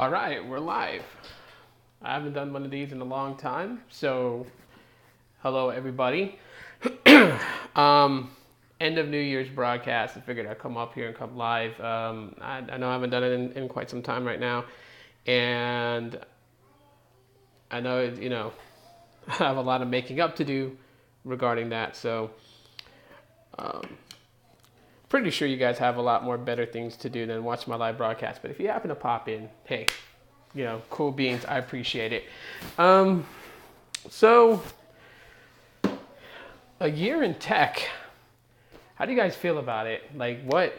All right, we're live. I haven't done one of these in a long time, so hello everybody. End of New Year's broadcast. I figured I'd come up here and come live. I know I haven't done it in quite some time right now, and I know I have a lot of making up to do regarding that. So, pretty sure you guys have a lot more better things to do than watch my live broadcast. But if you happen to pop in, hey, cool beans. I appreciate it. So, a year in tech. How do you guys feel about it? Like, what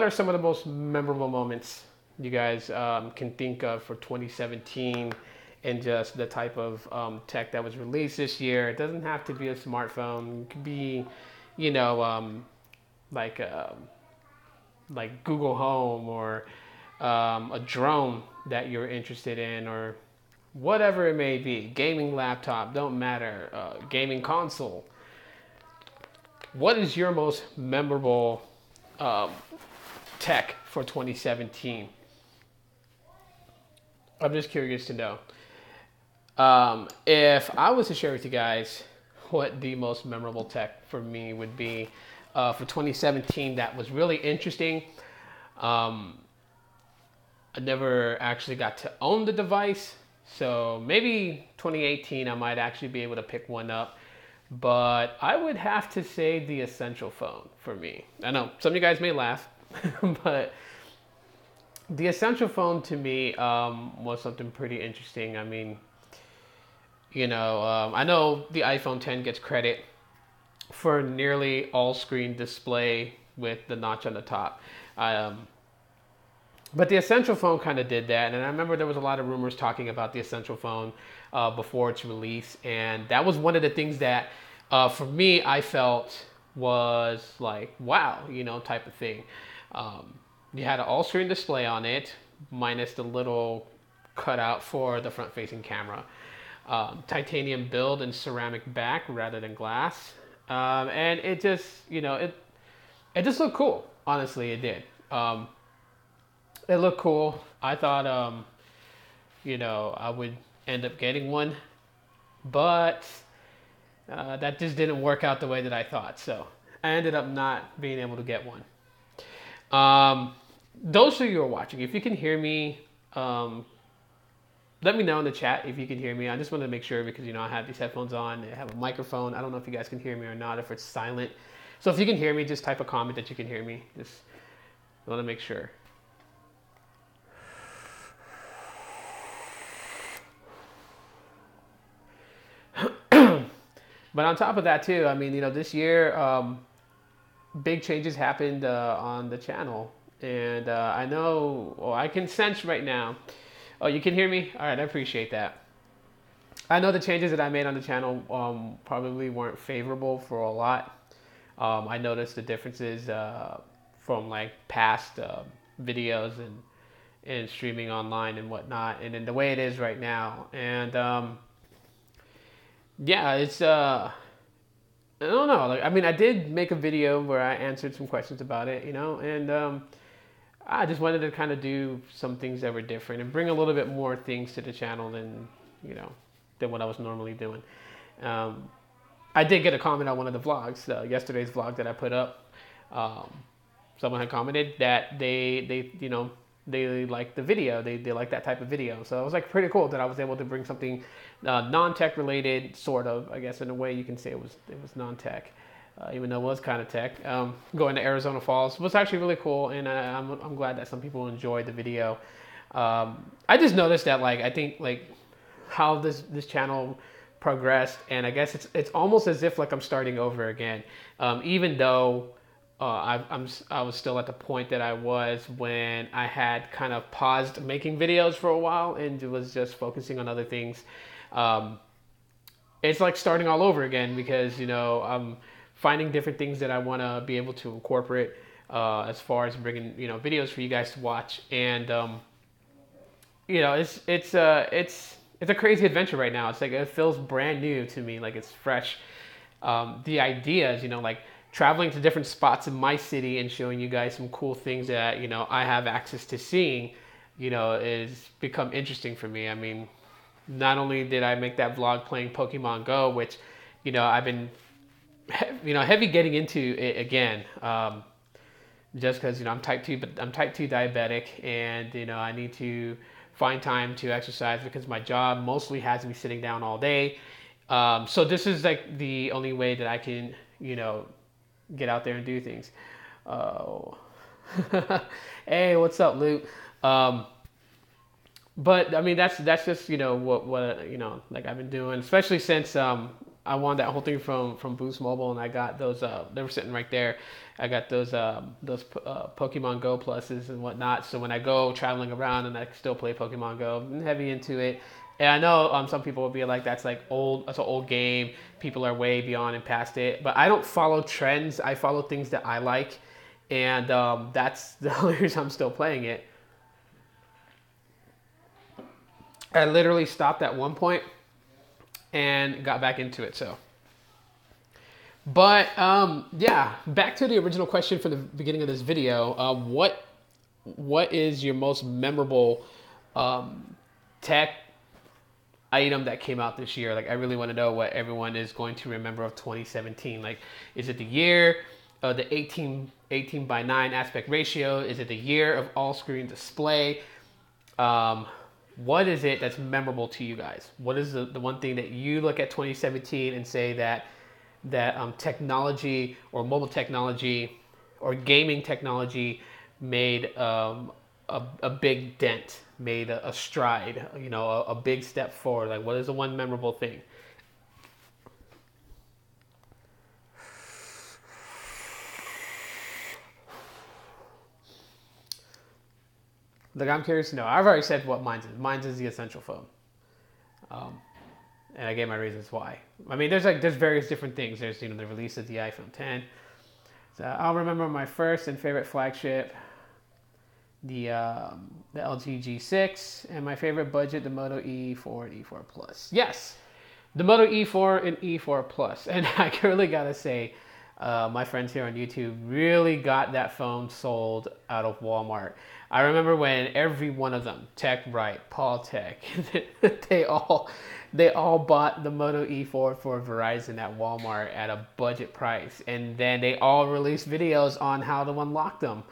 are some of the most memorable moments you guys can think of for 2017 and just the type of tech that was released this year? It doesn't have to be a smartphone. It could be, like Google Home or a drone that you're interested in, or whatever it may be. Gaming laptop, don't matter. Gaming console. What is your most memorable tech for 2017? I'm just curious to know. If I was to share with you guys what the most memorable tech for me would be for 2017 that was really interesting. I never actually got to own the device, so maybe 2018 I might actually be able to pick one up. But I would have to say the Essential phone for me. I know some of you guys may laugh, but the Essential phone to me was something pretty interesting. I mean, I know the iPhone 10 gets credit for nearly all-screen display with the notch on the top. But the Essential phone kind of did that, and I remember there was a lot of rumors talking about the Essential phone before its release, and that was one of the things that, for me, I felt was like, wow, type of thing. You had an all-screen display on it, minus the little cutout for the front-facing camera. Titanium build and ceramic back rather than glass, and it just, it just looked cool. Honestly, it did. It looked cool. I thought, I would end up getting one, but that just didn't work out the way that I thought. So I ended up not being able to get one. Those of you who are watching, if you can hear me, let me know in the chat if you can hear me. I just want to make sure because, I have these headphones on. I have a microphone. I don't know if you guys can hear me or not, if it's silent. So if you can hear me, just type a comment that you can hear me. Just want to make sure. But on top of that too, I mean, this year, big changes happened on the channel. And I know, I can sense right now. Oh, you can hear me? All right, I appreciate that. I know the changes that I made on the channel probably weren't favorable for a lot. I noticed the differences from like past videos and streaming online and whatnot, and then the way it is right now. And yeah, it's I don't know. Like, I mean, I did make a video where I answered some questions about it, and I just wanted to kind of do some things that were different and bring a little bit more things to the channel than what I was normally doing. I did get a comment on one of the vlogs, yesterday's vlog that I put up. Someone had commented that they liked the video. They like that type of video. So it was like pretty cool that I was able to bring something non-tech related, sort of. I guess in a way you can say it was non-tech, even though it was kind of tech. Going to Arizona Falls was actually really cool, and I'm glad that some people enjoyed the video. I just noticed that I think how this channel progressed, and I guess it's almost as if I'm starting over again, even though. I was still at the point that I was when I had kind of paused making videos for a while and was just focusing on other things. It's like starting all over again because, I'm finding different things that I want to be able to incorporate as far as bringing, videos for you guys to watch. And, it's a crazy adventure right now. It's like it feels brand new to me, like it's fresh. The ideas, traveling to different spots in my city and showing you guys some cool things that, I have access to seeing, is become interesting for me. I mean, not only did I make that vlog playing Pokemon Go, which, I've been, heavy getting into it again, just because, I'm type 2 diabetic, and, I need to find time to exercise because my job mostly has me sitting down all day. So this is like the only way that I can, get out there and do things. Oh, hey, what's up, Luke? But I mean, that's just what like I've been doing, especially since I won that whole thing from Boost Mobile, and I got those. They were sitting right there. I got those Pokemon Go pluses and whatnot. So when I go traveling around and I still play Pokemon Go, I'm heavy into it. And I know some people will be like, that's like old. That's an old game. People are way beyond and past it. But I don't follow trends. I follow things that I like, and that's the only reason I'm still playing it. I literally stopped at one point and got back into it. So, but yeah, back to the original question from the beginning of this video. What is your most memorable tech item that came out this year? Like, I really want to know what everyone is going to remember of 2017. Like, is it the year of the 18:9 aspect ratio? Is it the year of all screen display? What is it that's memorable to you guys? What is the one thing that you look at 2017 and say that technology or mobile technology or gaming technology made a big dent, made a stride, a big step forward? Like, what is the one memorable thing? Like, I'm curious to know. I've already said what mine is. Mine is the essential phone, and I gave my reasons why. I mean, there's various different things. There's the release of the iPhone 10. So I'll remember my first and favorite flagship, the LG G6, and my favorite budget, the Moto E4 and E4 Plus. Yes, the Moto E4 and E4 Plus, and I really gotta say, my friends here on YouTube really got that phone sold out of Walmart. I remember when every one of them, Tech Right, Paul Tech, they all bought the Moto E4 for Verizon at Walmart at a budget price, and then they all released videos on how to unlock them.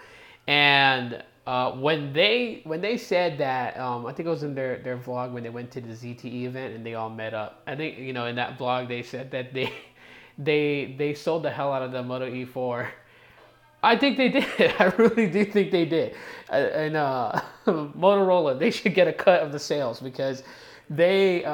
And when they said that, I think it was in their vlog when they went to the ZTE event and they all met up. I think in that vlog they said that they sold the hell out of the Moto E4. I think they did. I really do think they did. And Motorola, they should get a cut of the sales because they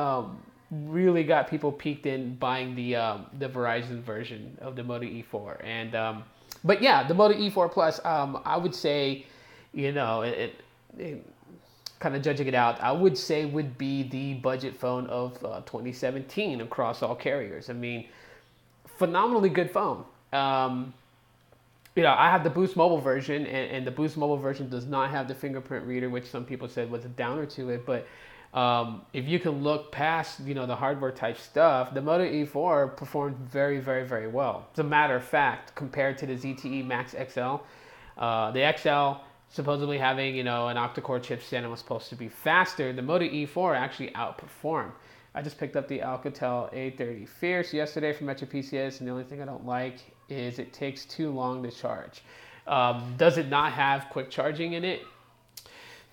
really got people peaked in buying the Verizon version of the Moto E4. And but yeah, the Moto E4 Plus, I would say, it kind of judging it out, I would say would be the budget phone of 2017 across all carriers. I mean, phenomenally good phone. I have the Boost Mobile version, and the Boost Mobile version does not have the fingerprint reader, which some people said was a downer to it. But if you can look past, the hardware type stuff, the Moto E4 performed very, very, very well. As a matter of fact, compared to the ZTE Max XL, the XL supposedly having, an octa-core chipset and was supposed to be faster, the Moto E4 actually outperformed. I just picked up the Alcatel A30 Fierce yesterday from Metro PCS, and the only thing I don't like is it takes too long to charge. Does it not have quick charging in it?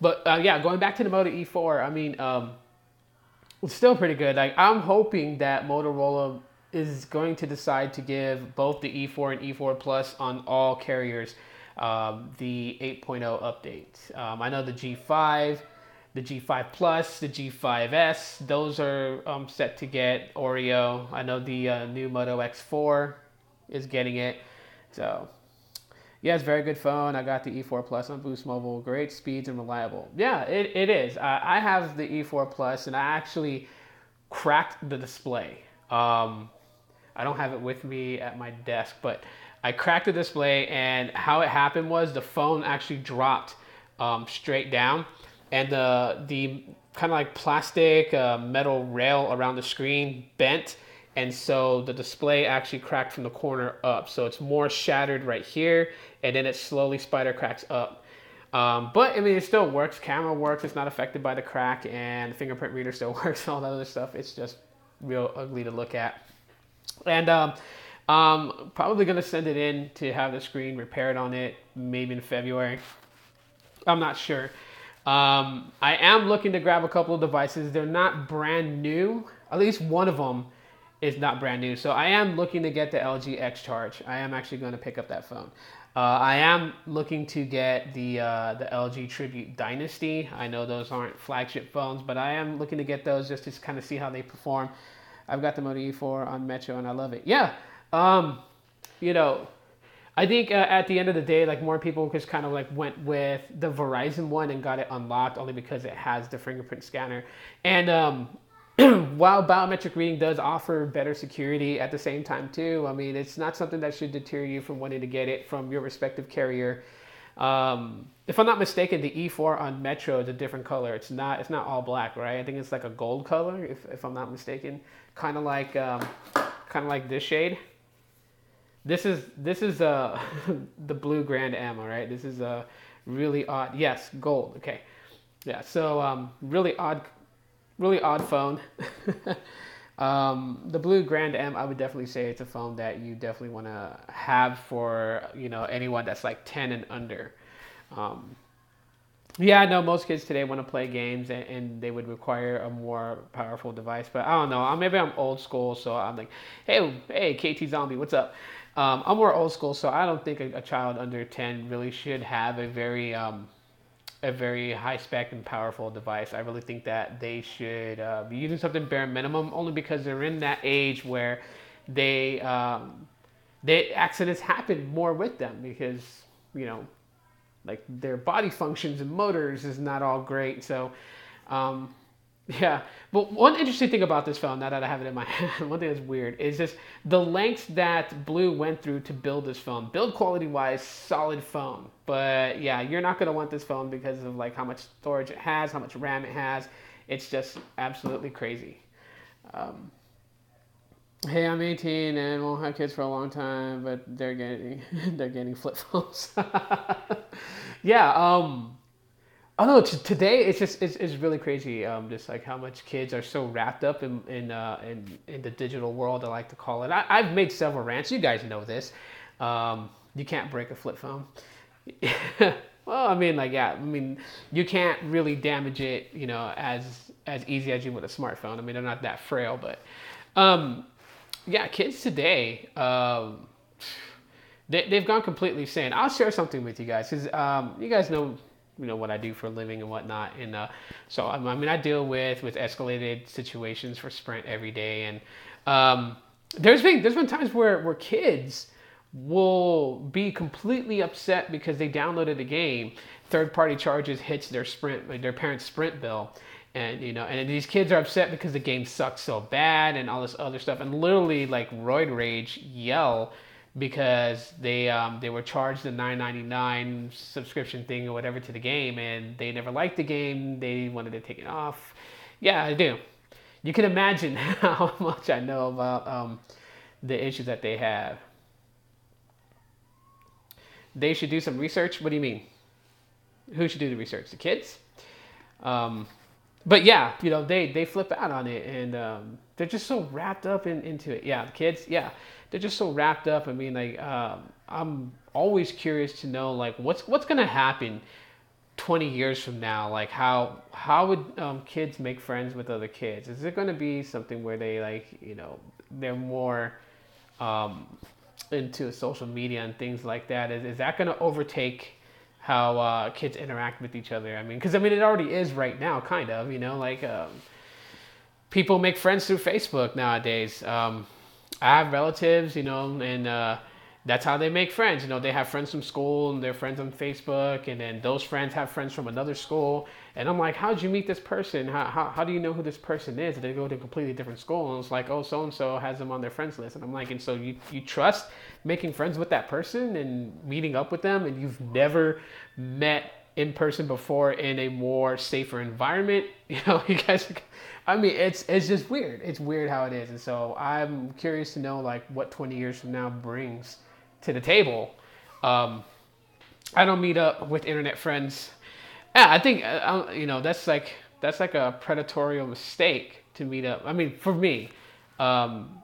But yeah, going back to the Moto E4, I mean, it's still pretty good. Like, I'm hoping that Motorola is going to decide to give both the E4 and E4 Plus on all carriers the 8.0 update. I know the G5, the G5 Plus, the G5S, those are set to get Oreo. I know the new Moto X4 is getting it. So yeah, it's a very good phone. I got the E4 Plus on Boost Mobile. Great speeds and reliable. Yeah, it is. I have the E4 Plus, and I actually cracked the display. I don't have it with me at my desk, but I cracked the display, and how it happened was the phone actually dropped straight down, and the kind of like plastic metal rail around the screen bent, and so the display actually cracked from the corner up. So it's more shattered right here, and then it slowly spider cracks up. But I mean, it still works. Camera works. It's not affected by the crack, and fingerprint reader still works. And all that other stuff. It's just real ugly to look at. And probably gonna send it in to have the screen repaired on it, maybe in February. I'm not sure. I am looking to grab a couple of devices. They're not brand new. At least one of them is not brand new. So I am looking to get the LG X Charge. I am actually going to pick up that phone. I am looking to get the LG Tribute Dynasty. I know those aren't flagship phones, but I am looking to get those just to kind of see how they perform. I've got the Moto E4 on Metro and I love it. Yeah, you know, I think at the end of the day, like more people just kind of like went with the Verizon one and got it unlocked only because it has the fingerprint scanner. And while biometric reading does offer better security at the same time too, I mean, it's not something that should deter you from wanting to get it from your respective carrier. If I'm not mistaken, the E4 on Metro is a different color. It's not all black, right? I think it's like a gold color, if I'm not mistaken. Kind of like this shade. This is the blue Grand M, all right? This is a really odd, yes, gold, okay. Yeah, so really odd phone. The blue Grand M, I would definitely say it's a phone that you definitely want to have for, anyone that's like 10 and under. Yeah, I know most kids today want to play games and they would require a more powerful device, but I don't know. Maybe I'm old school, so I'm like, hey, KT Zombie, what's up? I'm more old school, so I don't think a child under 10 really should have a very high spec and powerful device. I really think that they should be using something bare minimum, only because they're in that age where they accidents happen more with them because like their body functions and motors is not all great. So yeah, but one interesting thing about this phone, now that I have it in my hand, one thing that's weird is just the lengths that Blue went through to build this phone. Build quality wise, solid phone. But yeah, you're not going to want this phone because of like how much storage it has, how much RAM it has. It's just absolutely crazy. Hey, I'm 18 and won't have kids for a long time, but they're getting flip phones. Yeah, I don't know. Today, it's really crazy. Just like how much kids are so wrapped up in the digital world, I like to call it. I've made several rants. You guys know this. You can't break a flip phone. Well, I mean, you can't really damage it, as easy as you would a smartphone. I mean, they're not that frail, but yeah, kids today, they've gone completely insane. I'll share something with you guys because you guys know what I do for a living and whatnot, and so I deal with escalated situations for Sprint every day, and there's been times where kids will be completely upset because they downloaded a game, third-party charges hits their parents' Sprint bill. And and these kids are upset because the game sucks so bad and all this other stuff, and literally like roid rage yell because they were charged the $9.99 subscription thing or whatever to the game, and they never liked the game. They wanted to take it off. Yeah, I do. You can imagine how much I know about the issues that they have. They should do some research. What do you mean? Who should do the research? The kids? But yeah, they flip out on it, and they're just so wrapped up into it. Yeah, the kids, yeah, they're just so wrapped up. I mean, like, I'm always curious to know, like, what's gonna happen 20 years from now? Like, how would kids make friends with other kids? Is it gonna be something where they they're more into social media and things like that? Is that gonna overtake how kids interact with each other? I mean, because it already is right now, kind of. People make friends through Facebook nowadays. I have relatives, and that's how they make friends. They have friends from school and they're friends on Facebook, and then those friends have friends from another school. And I'm like, how'd you meet this person? How do you know who this person is? They go to a completely different school, and it's like, oh, so and so has them on their friends list. And I'm like, and so you trust making friends with that person and meeting up with them, and you've never met in person before in a more safer environment? You guys. I mean, it's just weird. It's weird how it is, and so I'm curious to know like what 20 years from now brings to the table. I don't meet up with internet friends. Yeah, I think that's like a predatory mistake to meet up. I mean, for me, um,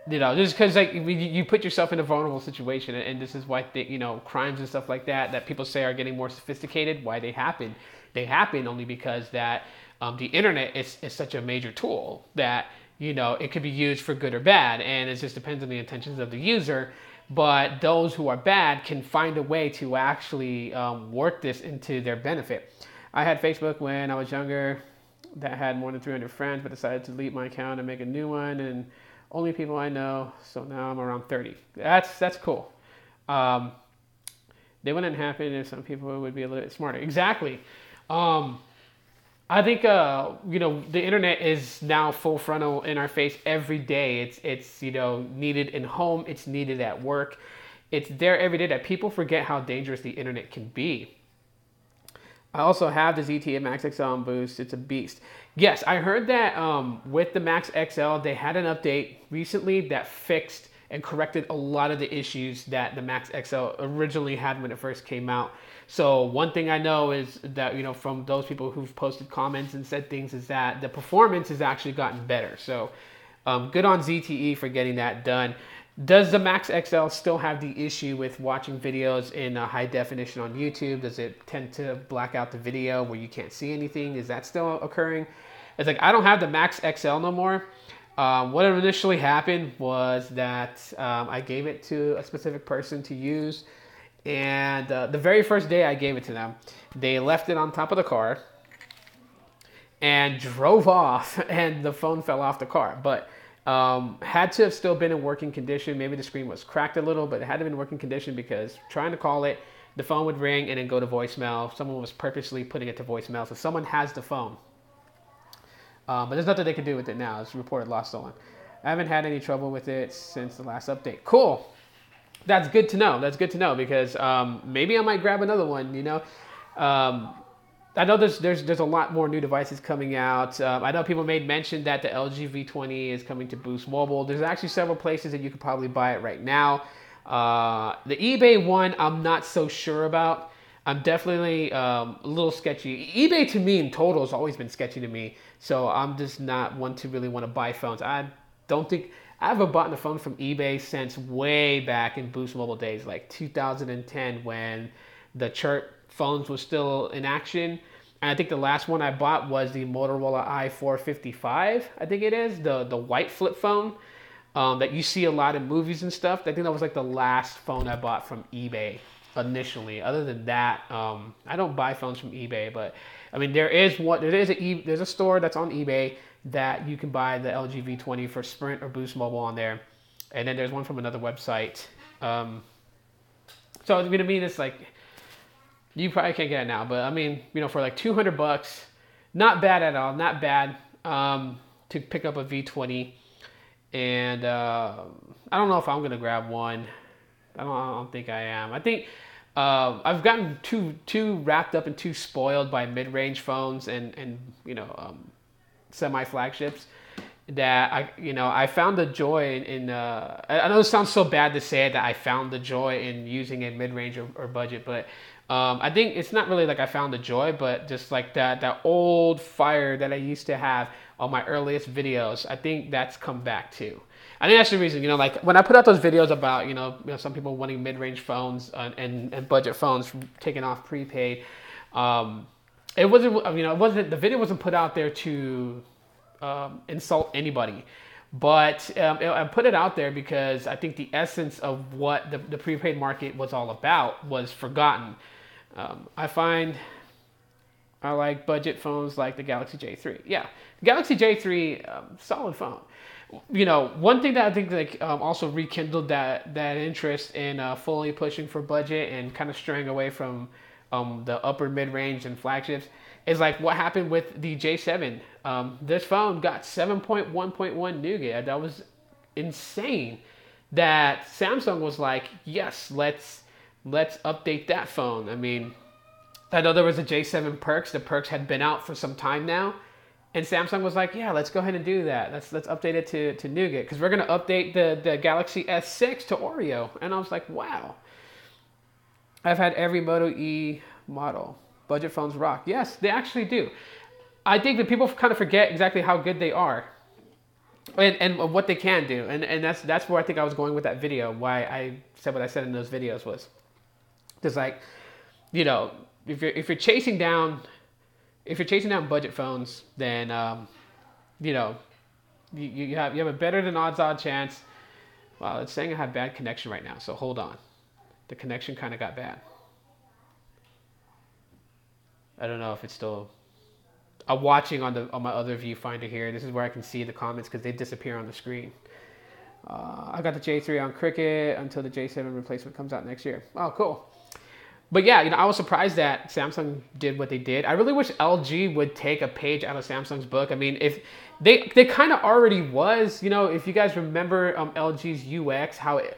just because like you put yourself in a vulnerable situation, and this is why crimes and stuff like that people say are getting more sophisticated. Why they happen only because that the internet is such a major tool that it could be used for good or bad, and it just depends on the intentions of the user. But those who are bad can find a way to actually work this into their benefit. I had Facebook when I was younger that had more than 300 friends, but decided to delete my account and make a new one, and only people I know. So now I'm around 30. That's cool. Um, they wouldn't happen if some people would be a little bit smarter. Exactly. Um, I think the internet is now full frontal in our face every day. It's needed in home. It's needed at work. It's there every day that people forget how dangerous the internet can be. I also have the ZTE Max XL on Boost. It's a beast. Yes, I heard that with the Max XL, they had an update recently that fixed and corrected a lot of the issues that the Max XL originally had when it first came out. So one thing I know is that, from those people who've posted comments and said things, is that the performance has actually gotten better. So good on ZTE for getting that done. Does the Max XL still have the issue with watching videos in high definition on YouTube? Does it tend to black out the video where you can't see anything? Is that still occurring? It's like, I don't have the Max XL no more. What initially happened was that I gave it to a specific person to use. And the very first day I gave it to them, they left it on top of the car and drove off, and the phone fell off the car. But had to have still been in working condition. Maybe the screen was cracked a little, but it had to be in working condition, because trying to call it, the phone would ring and then go to voicemail. Someone was purposely putting it to voicemail, so someone has the phone. But there's nothing they can do with it now. It's reported lost stolen. I haven't had any trouble with it since the last update. Cool. That's good to know. That's good to know, because maybe I might grab another one. I know there's a lot more new devices coming out. I know people made mention that the LG V20 is coming to Boost Mobile. There's actually several places that you could probably buy it right now. The eBay one, I'm not so sure about. I'm definitely a little sketchy. eBay to me in total has always been sketchy to me. So I'm just not one to really want to buy phones. I don't think I haven't bought a phone from eBay since way back in Boost Mobile days, like 2010, when the chirp phones was still in action. And I think the last one I bought was the Motorola i455, I think it is, the white flip phone that you see a lot in movies and stuff. I think that was like the last phone I bought from eBay initially. Other than that, I don't buy phones from eBay, but I mean, there's a store that's on eBay that you can buy the LG V20 for Sprint or Boost Mobile on there, and then there's one from another website. So I mean, it's like, you probably can't get it now, but I mean, for like $200, not bad at all, not bad to pick up a V20. And I don't know if I'm gonna grab one. I don't think I am. I think I've gotten too wrapped up and too spoiled by mid-range phones and semi-flagships that I found the joy in I know it sounds so bad to say it, that I found the joy in using a mid-range or budget, but I think it's not really like I found the joy, but just like that old fire that I used to have on my earliest videos. I think that's come back too. I think that's the reason, like when I put out those videos about, some people wanting mid-range phones and budget phones taking off prepaid. It wasn't, the video wasn't put out there to insult anybody, but I put it out there because I think the essence of what the prepaid market was all about was forgotten. I find I like budget phones like the Galaxy J3. Yeah, Galaxy J3, solid phone. One thing that I think also rekindled that interest in fully pushing for budget and kind of straying away from the upper mid-range and flagships is like what happened with the J7. This phone got 7.1.1 nougat. That was insane. That Samsung was like, yes, let's update that phone. I mean, I know there was a J7 Perks. The Perks had been out for some time now. And Samsung was like, yeah, let's go ahead and do that. Let's update it to nougat, because we're going to update the Galaxy S6 to Oreo. And I was like, wow. I've had every Moto E model. Budget phones rock. Yes, they actually do. I think that people kind of forget exactly how good they are, and what they can do. And that's where I think I was going with that video. Why I said what I said in those videos was, just like, you know, if you're chasing down budget phones, then you know, you have a better than odds-on chance. Wow, it's saying I have bad connection right now, so hold on. The connection kind of got bad. I don't know if it's still. I'm watching on my other viewfinder here. This is where I can see the comments because they disappear on the screen. I got the J3 on Cricket until the J7 replacement comes out next year. Oh, cool. But yeah, I was surprised that Samsung did what they did. I really wish LG would take a page out of Samsung's book. I mean, if they kind of already was, if you guys remember LG's UX, how it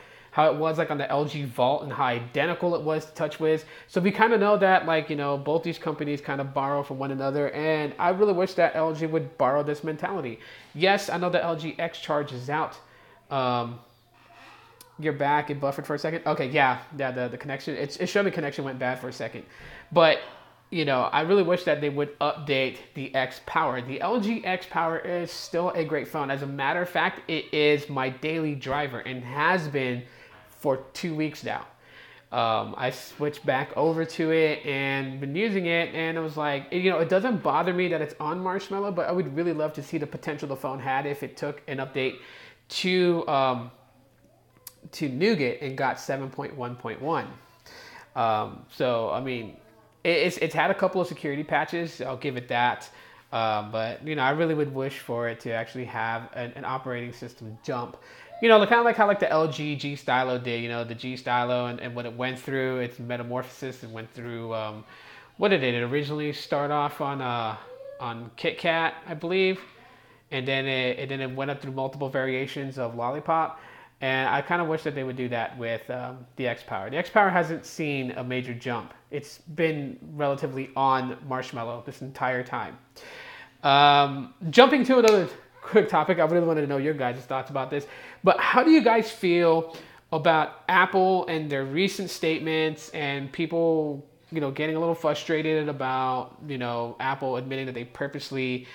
was like on the LG Vault and how identical it was to TouchWiz. So we kind of know that, like, both these companies kind of borrow from one another. And I really wish that LG would borrow this mentality. Yes, I know the LG X Charge is out. You're back. It buffered for a second. Okay, yeah, the connection. It showed me connection went bad for a second. But, I really wish that they would update the X Power. The LG X Power is still a great phone. As a matter of fact, it is my daily driver and has been for 2 weeks now. I switched back over to it and been using it, and it was like, it doesn't bother me that it's on Marshmallow, but I would really love to see the potential the phone had if it took an update to Nougat and got 7.1.1. So I mean, it's had a couple of security patches. I'll give it that. But I really would wish for it to actually have an operating system jump. Kind of like how the LG G Stylo did. The G Stylo and when it went through its metamorphosis, it went through what did it originally start off on KitKat, I believe, and then it went up through multiple variations of Lollipop. And I kind of wish that they would do that with the X Power. The X Power hasn't seen a major jump. It's been relatively on Marshmallow this entire time. Jumping to another quick topic, I really wanted to know your guys' thoughts about this. But how do you guys feel about Apple and their recent statements and people, getting a little frustrated about, Apple admitting that they purposely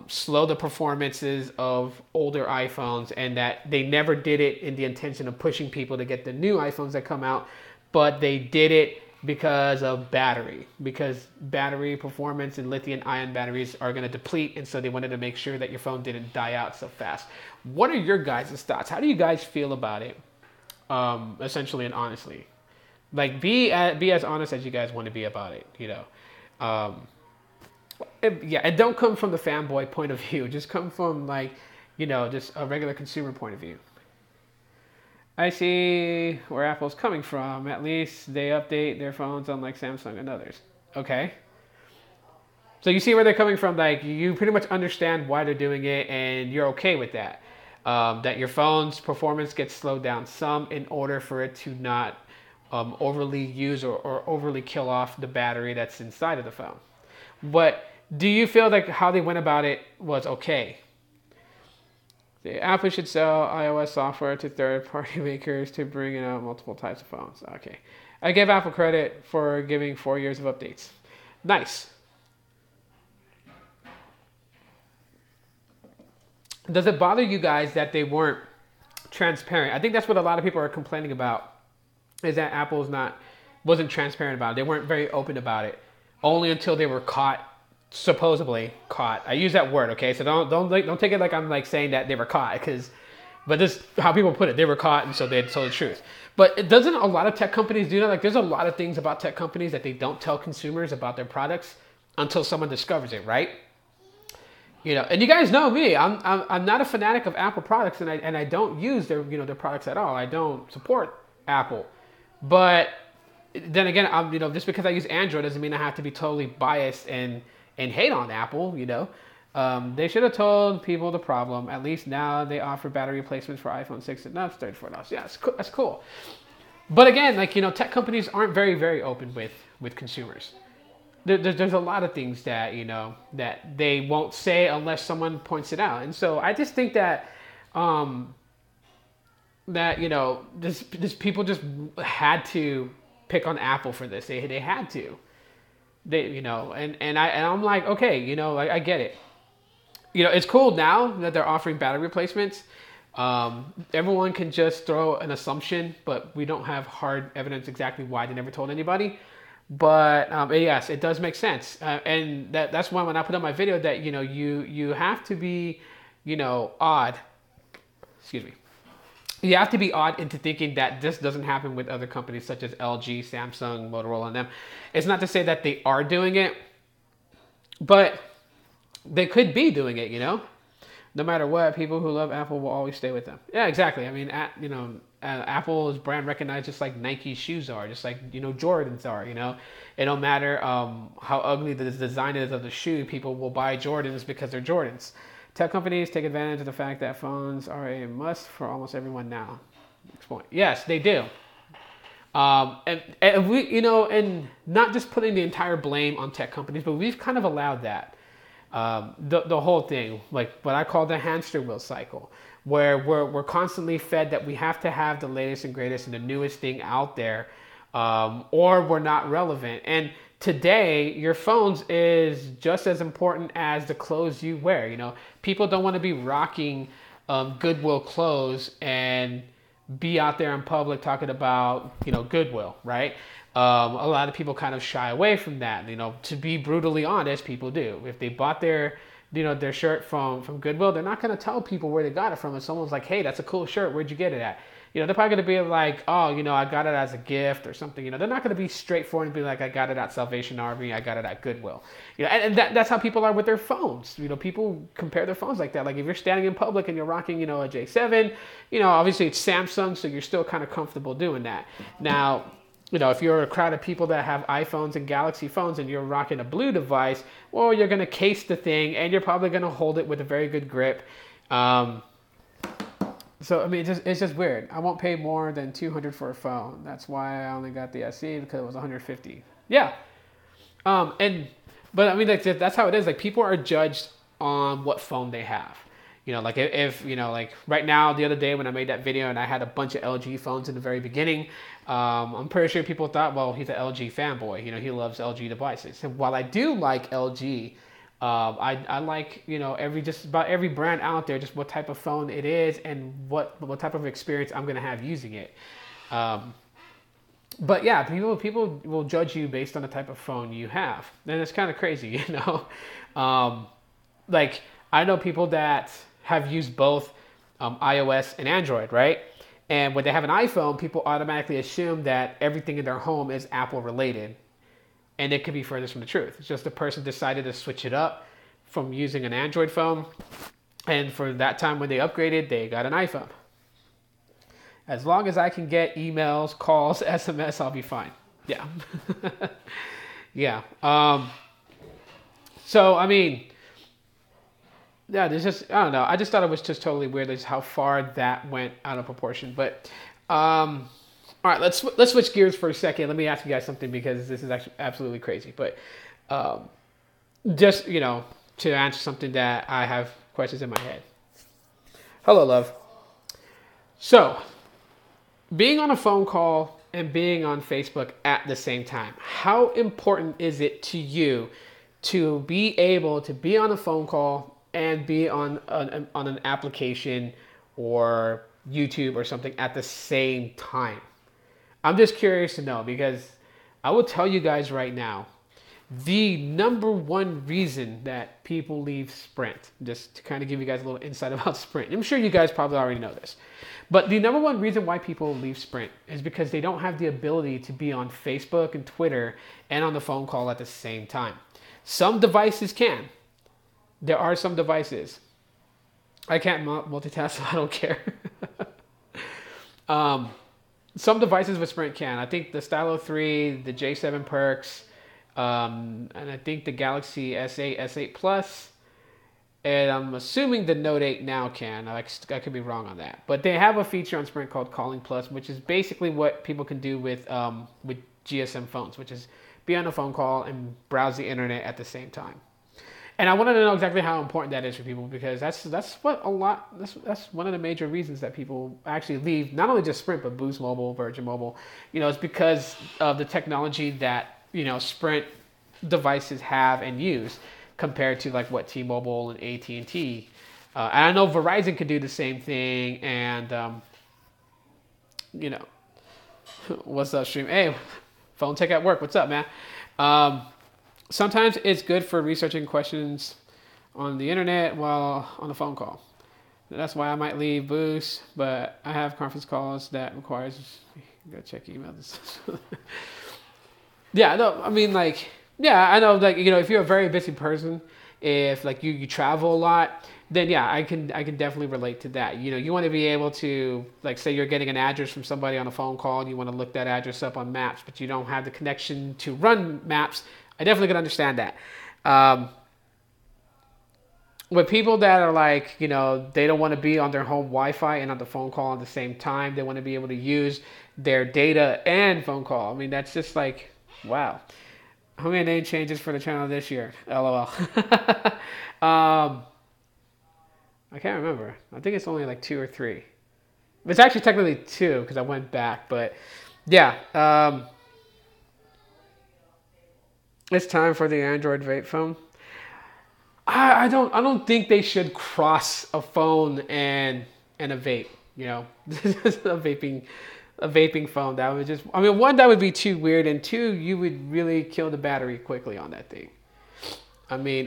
slow the performances of older iPhones and that they never did it in the intention of pushing people to get the new iPhones that come out, but they did it because of because battery performance and lithium-ion batteries are going to deplete, and so they wanted to make sure that your phone didn't die out so fast. What are your guys' thoughts? How do you guys feel about it? Essentially and honestly, like be as honest as you guys want to be about it. And don't come from the fanboy point of view. Just come from just a regular consumer point of view. I see where Apple's coming from. At least they update their phones unlike Samsung and others. Okay. So you see where they're coming from. Like, you pretty much understand why they're doing it, and you're okay with that. That your phone's performance gets slowed down some in order for it to not overly use or overly kill off the battery that's inside of the phone. But do you feel like how they went about it was okay? Apple should sell iOS software to third-party makers to bring out multiple types of phones. Okay. I give Apple credit for giving 4 years of updates. Nice. Does it bother you guys that they weren't transparent? I think that's what a lot of people are complaining about, is that Apple's wasn't transparent about it. They weren't very open about it. Only until they were supposedly caught. I use that word, okay? So don't take it like I'm saying that they were caught, but this is how people put it. They were caught, and so they told the truth. But doesn't a lot of tech companies do that? Like, there's a lot of things about tech companies that they don't tell consumers about their products until someone discovers it, right? And you guys know me. I'm not a fanatic of Apple products, and I don't use their their products at all. I don't support Apple, but then again, just because I use Android doesn't mean I have to be totally biased and hate on Apple. They should have told people the problem. At least now they offer battery replacements for iPhone 6 and that's $34. Yeah, that's cool. But again, tech companies aren't very, very open with consumers. There's a lot of things that that they won't say unless someone points it out. And so I just think that this people just had to pick on Apple for this. They had to. I'm like, okay, I get it. It's cool now that they're offering battery replacements. Everyone can just throw an assumption, but we don't have hard evidence exactly why they never told anybody. But yes, it does make sense, and that's why when I put up my video that you have to be odd. Excuse me. You have to be odd into thinking that this doesn't happen with other companies such as LG, Samsung, Motorola, and them. It's not to say that they are doing it, but they could be doing it, No matter what, people who love Apple will always stay with them. Yeah, exactly. I mean, Apple is brand recognized just like Nike shoes are, just like, Jordans are, It don't matter how ugly the design is of the shoe, people will buy Jordans because they're Jordans. Tech companies take advantage of the fact that phones are a must for almost everyone now. Next point. Yes, they do. And we, and not just putting the entire blame on tech companies, but we've kind of allowed that. The whole thing, like what I call the hamster wheel cycle, where we're constantly fed that we have to have the latest and greatest and the newest thing out there, or we're not relevant. And today, your phones is just as important as the clothes you wear. People don't want to be rocking Goodwill clothes and be out there in public talking about, Goodwill, right? A lot of people kind of shy away from that. To be brutally honest, people do. If they bought their shirt from Goodwill, they're not going to tell people where they got it from. If someone's like, hey, that's a cool shirt, where'd you get it at? They're probably going to be like, oh, I got it as a gift or something. They're not going to be straightforward and be like, I got it at Salvation Army, I got it at Goodwill. And that's how people are with their phones. People compare their phones like that. Like if you're standing in public and you're rocking, a J7, obviously it's Samsung, so you're still kind of comfortable doing that. Now, if you're a crowd of people that have iPhones and Galaxy phones and you're rocking a blue device, well, you're going to case the thing and you're probably going to hold it with a very good grip. So, I mean, it's just weird. I won't pay more than $200 for a phone. That's why I only got the SE, because it was $150. Yeah. But I mean, that's how it is. Like, people are judged on what phone they have. Like if like right now, the other day when I made that video and I had a bunch of LG phones in the very beginning, I'm pretty sure people thought, well, he's an LG fanboy. He loves LG devices. And while I do like LG, I like, just about every brand out there, just what type of phone it is and what type of experience I'm going to have using it. But yeah, people will judge you based on the type of phone you have. And it's kind of crazy, like I know people that have used both iOS and Android, right? And when they have an iPhone, people automatically assume that everything in their home is Apple related. And it could be furthest from the truth. It's just the person decided to switch it up from using an Android phone. And for that time when they upgraded, they got an iPhone. As long as I can get emails, calls, SMS, I'll be fine. Yeah. Yeah. So, I mean, yeah, there's just, I don't know. I just thought it was just totally weird just how far that went out of proportion. But, all right, let's switch gears for a second. Let me ask you guys something because this is actually absolutely crazy. But just, to answer something that I have questions in my head. Hello, love. So, being on a phone call and being on Facebook at the same time, how important is it to you to be able to be on a phone call and be on an application or YouTube or something at the same time? I'm just curious to know, because I will tell you guys right now, the number one reason that people leave Sprint, just to kind of give you guys a little insight about Sprint. I'm sure you guys probably already know this, but the number one reason why people leave Sprint is because they don't have the ability to be on Facebook and Twitter and on the phone call at the same time. Some devices can. There are some devices. I can't multitask, so I don't care. Some devices with Sprint can. I think the Stylo 3, the J7 Perks, and I think the Galaxy S8, S8 Plus, and I'm assuming the Note 8 now can. I could be wrong on that. But they have a feature on Sprint called Calling Plus, which is basically what people can do with GSM phones, which is be on a phone call and browse the internet at the same time. And I wanted to know exactly how important that is for people, because that's what a lot that's one of the major reasons that people actually leave not only just Sprint but Boost Mobile, Virgin Mobile. It's because of the technology that Sprint devices have and use compared to like what T-Mobile and AT&T. And I know Verizon could do the same thing. And you know, what's up, stream? Hey, phone tech at work. What's up, man? Um, Sometimes it's good for researching questions on the internet while on a phone call. That's why I might leave Boost, but I have conference calls that requires go check emails. Yeah, no, I mean, like, yeah, I know, like, if you're a very busy person, if like you travel a lot, then yeah, I can definitely relate to that. You want to be able to, like, say you're getting an address from somebody on a phone call, and you want to look that address up on Maps, but you don't have the connection to run Maps. I definitely can understand that. Um, with people that are like, they don't want to be on their home Wi-Fi and on the phone call at the same time. They want to be able to use their data and phone call. I mean, that's just like, wow. How many name changes for the channel this year? LOL. I can't remember. I think it's only like 2 or 3. It's actually technically 2 because I went back. But yeah, it's time for the Android vape phone. I don't think they should cross a phone and a vape. A vaping phone, that would just, I mean, one, that would be too weird, and two, you would really kill the battery quickly on that thing. I mean,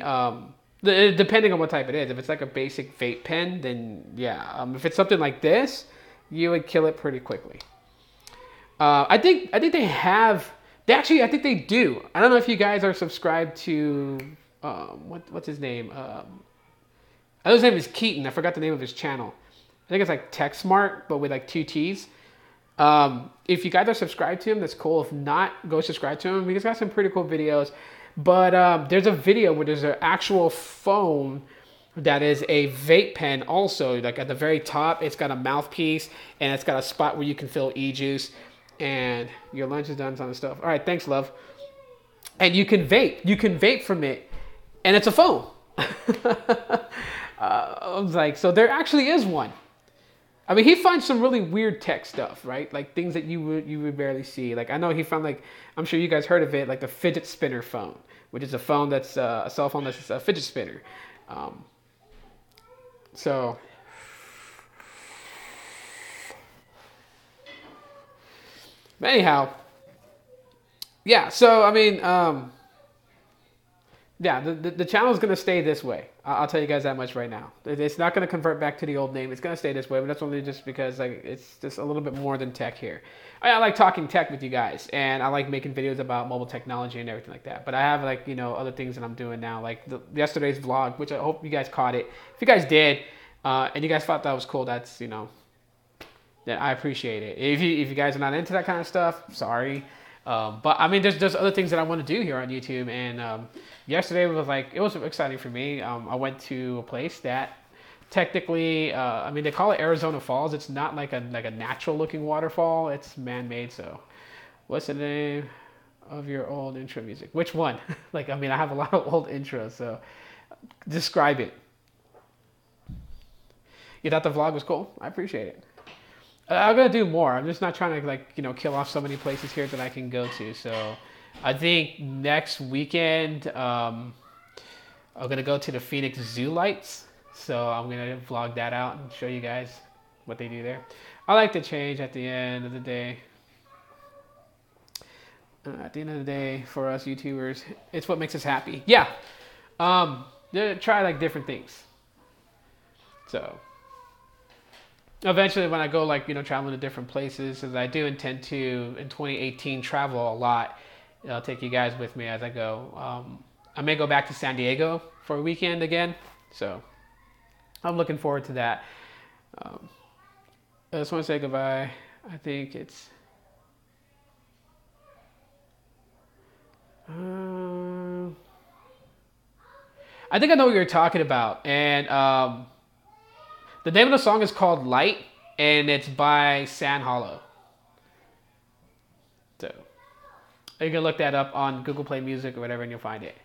depending on what type it is. If it's like a basic vape pen, then yeah. If it's something like this, you would kill it pretty quickly. I think they have. I think they do. I don't know if you guys are subscribed to what's his name. I know his name is Keaton. I forgot the name of his channel. I think it's like Tech Smart, but with like 2 T's. If you guys are subscribed to him, that's cool. If not, go subscribe to him. He's got some pretty cool videos. But there's a video where there's an actual phone that is a vape pen also. Like at the very top, it's got a mouthpiece, and it's got a spot where you can fill e-juice. And your lunch is done on the stuff. All right, thanks, love. And you can vape. You can vape from it, and it's a phone. I was like, so there actually is one. I mean, he finds some really weird tech stuff, right? Like things that you would barely see. Like I know he found, like, I'm sure you guys heard of it, like the fidget spinner phone, which is a phone that's a cell phone that's a fidget spinner. So anyhow, yeah. So I mean, yeah, the channel is going to stay this way. I'll tell you guys that much right now. It's not going to convert back to the old name. It's going to stay this way, but that's only just because, like, it's just a little bit more than tech here. I like talking tech with you guys, and I like making videos about mobile technology and everything like that. But I have, like, other things that I'm doing now, like yesterday's vlog, which I hope you guys caught it. If you guys did, and you guys thought that was cool, that's, then I appreciate it. If you guys are not into that kind of stuff, sorry. But I mean, there's other things that I want to do here on YouTube, and yesterday it was exciting for me. I went to a place that technically, I mean, they call it Arizona Falls. It's not like a natural looking waterfall. It's man-made. So, what's the name of your old intro music? Which one? Like, I mean, I have a lot of old intros. So, describe it. You thought the vlog was cool? I appreciate it. I'm gonna do more. I'm just not trying to, like, kill off so many places here that I can go to. So I think next weekend I'm gonna go to the Phoenix Zoo Lights. So I'm gonna vlog that out and show you guys what they do there. I like to change at the end of the day. At the end of the day, for us YouTubers, it's what makes us happy. Yeah. Try like different things. So eventually, when I go, like, traveling to different places, as I do intend to in 2018 travel a lot, I'll take you guys with me as I go. I may go back to San Diego for a weekend again, so I'm looking forward to that. I just want to say goodbye. I think it's I think I know what you're talking about, and the name of the song is called Light, and it's by San Hollow. So you can look that up on Google Play Music or whatever, and you'll find it.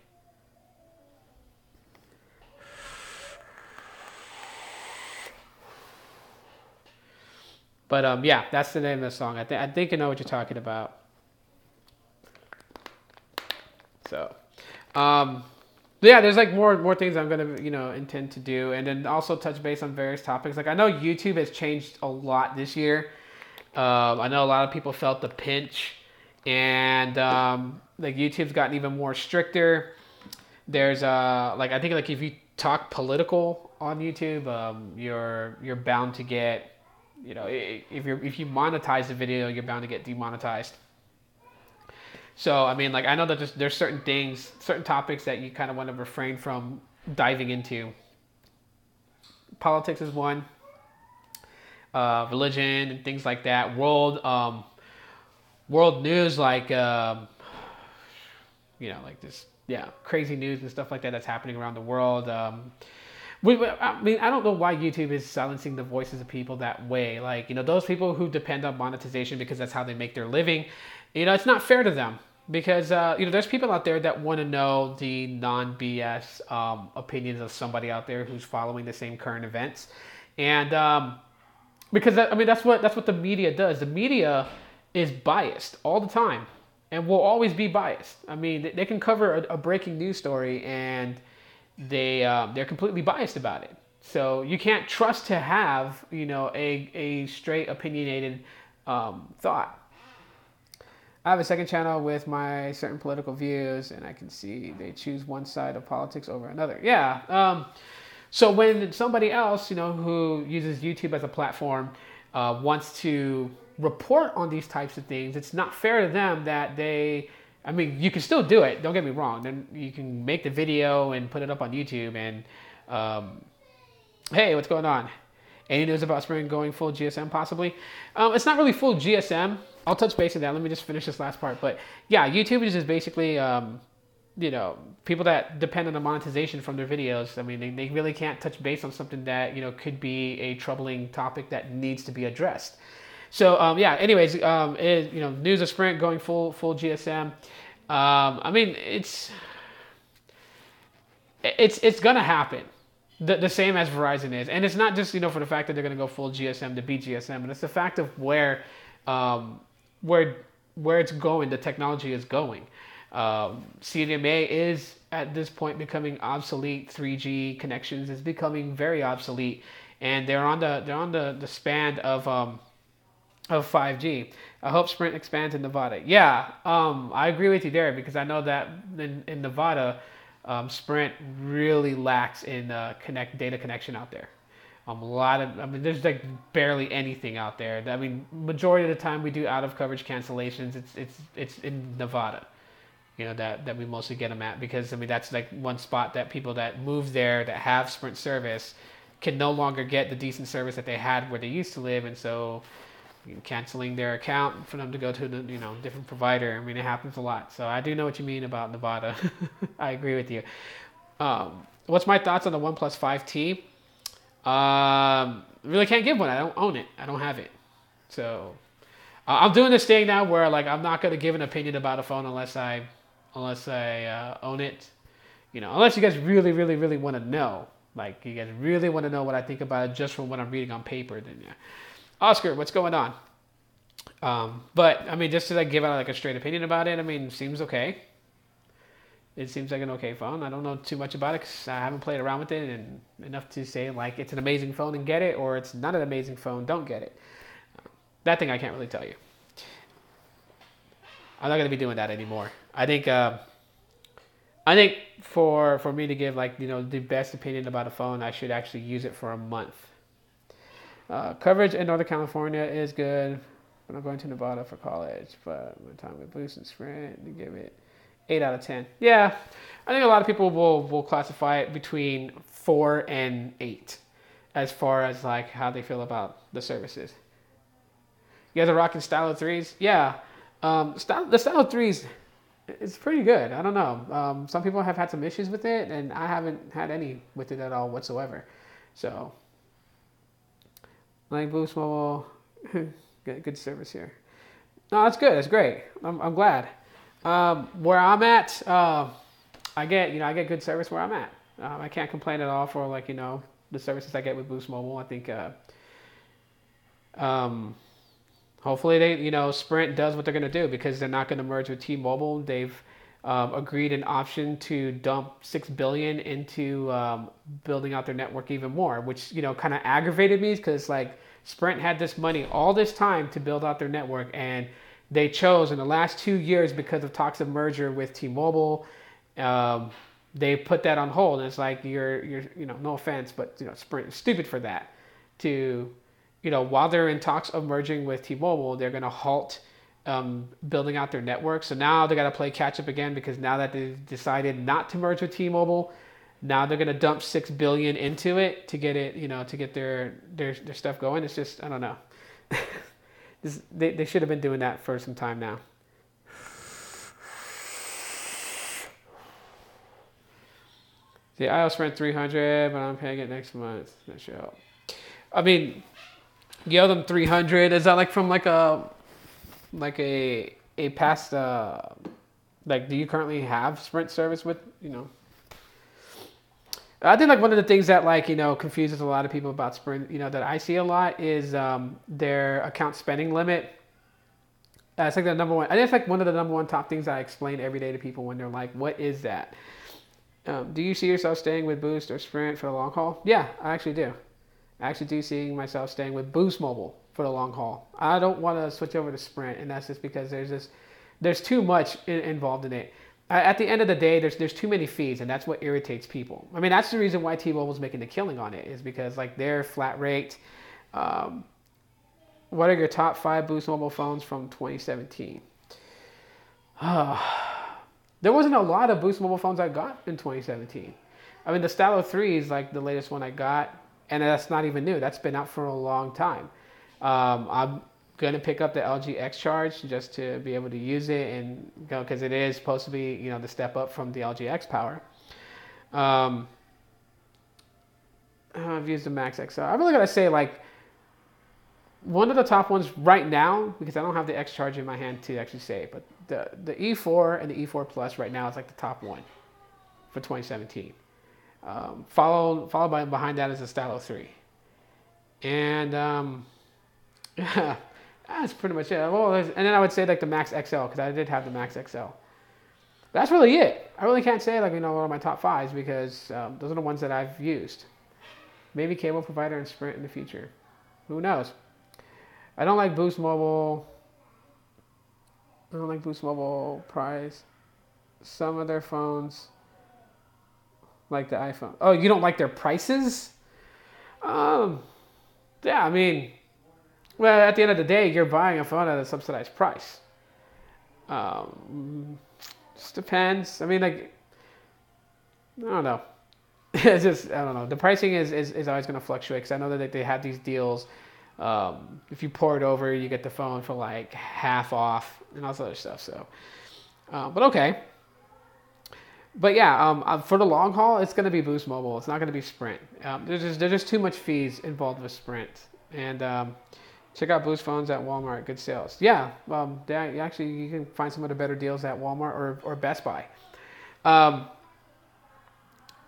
But yeah, that's the name of the song. I think I know what you're talking about. So, yeah, there's like more things I'm gonna intend to do, and then also touch base on various topics. Like I know YouTube has changed a lot this year. I know a lot of people felt the pinch, and like YouTube's gotten even more stricter. There's like I think like if you talk political on YouTube, you're bound to get if you monetize the video, you're bound to get demonetized. So I mean, like I know that there's certain things, certain topics that you kind of want to refrain from diving into. Politics is one, religion and things like that. World news, like like this, yeah, crazy news and stuff like that that's happening around the world. I mean, I don't know why YouTube is silencing the voices of people that way. Like, those people who depend on monetization because that's how they make their living. It's not fair to them because, there's people out there that want to know the non-BS opinions of somebody out there who's following the same current events. And because, that's what the media does. The media is biased all the time and will always be biased. I mean, they can cover a breaking news story and they're completely biased about it. So you can't trust to have a straight opinionated thought. I have a second channel with my certain political views, and I can see they choose one side of politics over another. Yeah. So when somebody else who uses YouTube as a platform wants to report on these types of things, it's not fair to them that I mean, you can still do it. Don't get me wrong. Then you can make the video and put it up on YouTube. And hey, what's going on? Any news about Sprint going full GSM possibly? It's not really full GSM. I'll touch base on that. Let me just finish this last part. But yeah, YouTube is just basically people that depend on the monetization from their videos. I mean, they really can't touch base on something that could be a troubling topic that needs to be addressed. So yeah. Anyways, news of Sprint going full GSM. I mean, it's gonna happen. The same as Verizon is, and it's not just for the fact that they're gonna go full GSM to be GSM, but it's the fact of where it's going. The technology is going. CDMA is at this point becoming obsolete. 3G connections is becoming very obsolete, and they're on the span of 5G. I hope Sprint expands in Nevada. Yeah, I agree with you there because I know that in Nevada, Sprint really lacks in data connection out there. There's like barely anything out there. I mean, majority of the time we do out of coverage cancellations. It's in Nevada, that we mostly get them at because that's like one spot that people that move there that have Sprint service can no longer get the decent service that they had where they used to live, and so canceling their account for them to go to the different provider. I mean, it happens a lot. So I do know what you mean about Nevada. I agree with you. What's my thoughts on the OnePlus 5T? Really can't give one. I don't own it. I don't have it. So I'm doing this thing now where like I'm not going to give an opinion about a phone unless I own it. Unless you guys really, really, really want to know. Like you guys really want to know what I think about it just from what I'm reading on paper, then yeah. Oscar, what's going on? But I mean, just to like give out like a straight opinion about it, I mean, seems okay. It seems like an okay phone. I don't know too much about it because I haven't played around with it and enough to say like it's an amazing phone and get it, or it's not an amazing phone, don't get it. That thing I can't really tell you. I'm not gonna be doing that anymore. I think for me to give like the best opinion about a phone, I should actually use it for a month. Coverage in Northern California is good, but I'm going to Nevada for college. But my time with Boost and Sprint to give it 8 out of 10. Yeah, I think a lot of people will classify it between 4 and 8 as far as like how they feel about the services. You guys are rocking Stylo 3s? Yeah, the Stylo 3s, it's pretty good. I don't know. Some people have had some issues with it, and I haven't had any with it at all whatsoever. So. Like Boost Mobile, good service here. No, that's good. That's great. I'm glad. Where I'm at, I get good service where I'm at. I can't complain at all for like the services I get with Boost Mobile. I think Um, Hopefully Sprint does what they're going to do because they're not going to merge with T-Mobile. They've agreed an option to dump 6 billion into building out their network even more, which kind of aggravated me because like Sprint had this money all this time to build out their network, and they chose in the last 2 years because of talks of merger with T-Mobile. They put that on hold, and it's like you're no offense, but Sprint is stupid for that to while they're in talks of merging with T-Mobile, they're going to halt building out their network. So now they got to play catch up again because now that they've decided not to merge with T-Mobile, now they're going to dump 6 billion into it to get it, to get their stuff going. It's just I don't know. They should have been doing that for some time now. The I also spent 300, but I'm paying it next month. That should help. I mean, you owe them 300. Is that like from like a past like do you currently have Sprint service with I think like one of the things that like confuses a lot of people about Sprint that I see a lot is their account spending limit. It's like the number one. I think it's like one of the number one top things I explain every day to people when they're like, "What is that?" Do you see yourself staying with Boost or Sprint for the long haul? Yeah, I actually do. I actually do see myself staying with Boost Mobile for the long haul. I don't want to switch over to Sprint, and that's just because there's too much involved in it. At the end of the day, there's too many fees, and that's what irritates people. I mean, that's the reason why T-Mobile's making the killing on it is because like their flat rate. What are your top 5 Boost Mobile phones from 2017? There wasn't a lot of Boost Mobile phones I got in 2017. I mean, the Stylo 3 is like the latest one I got, and that's not even new. That's been out for a long time. I'm going to pick up the LG X Charge just to be able to use it and go because it is supposed to be, the step up from the LG X Power. I've used the Max XL. I really got to say, like, one of the top ones right now, because I don't have the X Charge in my hand to actually say it, but the E4 and the E4 Plus right now is like the top one for 2017. Followed by behind that is the Stylo 3. And yeah, that's pretty much it. Well, and then I would say like the Max XL because I did have the Max XL. That's really it. I really can't say like one of my top 5s because those are the ones that I've used. Maybe cable provider and Sprint in the future. Who knows? I don't like Boost Mobile. I don't like Boost Mobile price. Some of their phones, like the iPhone. Oh, you don't like their prices? Yeah, I mean, well, at the end of the day, you're buying a phone at a subsidized price. Just depends. I mean, like, I don't know. It's just, I don't know. The pricing is always going to fluctuate because I know that they have these deals. If you pour it over, you get the phone for like half off and all this other stuff. So, but okay. But yeah, for the long haul, it's going to be Boost Mobile. It's not going to be Sprint. There's just too much fees involved with Sprint. And check out Boost phones at Walmart. Good sales. Yeah, actually you can find some of the better deals at Walmart or Best Buy.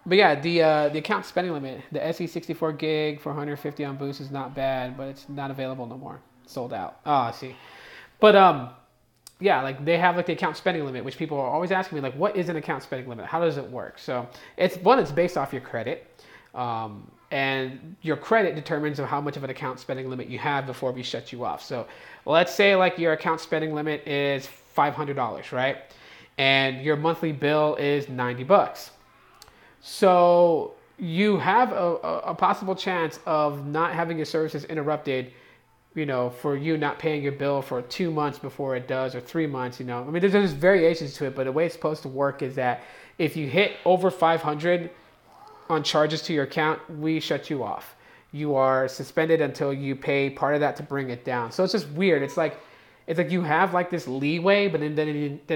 But yeah, the account spending limit, the SE 64 gig for 150 on Boost is not bad, but it's not available no more. Sold out. Oh, I see. But yeah, like they have like the account spending limit, which people are always asking me like, what is an account spending limit? How does it work? So it's based off your credit, and your credit determines how much of an account spending limit you have before we shut you off. So let's say like your account spending limit is $500, right? And your monthly bill is $90. So you have a possible chance of not having your services interrupted, for you not paying your bill for 2 months before it does, or 3 months, I mean, there's variations to it, but the way it's supposed to work is that if you hit over 500 on charges to your account, we shut you off. You are suspended until you pay part of that to bring it down. So it's just weird. It's like you have like this leeway, but then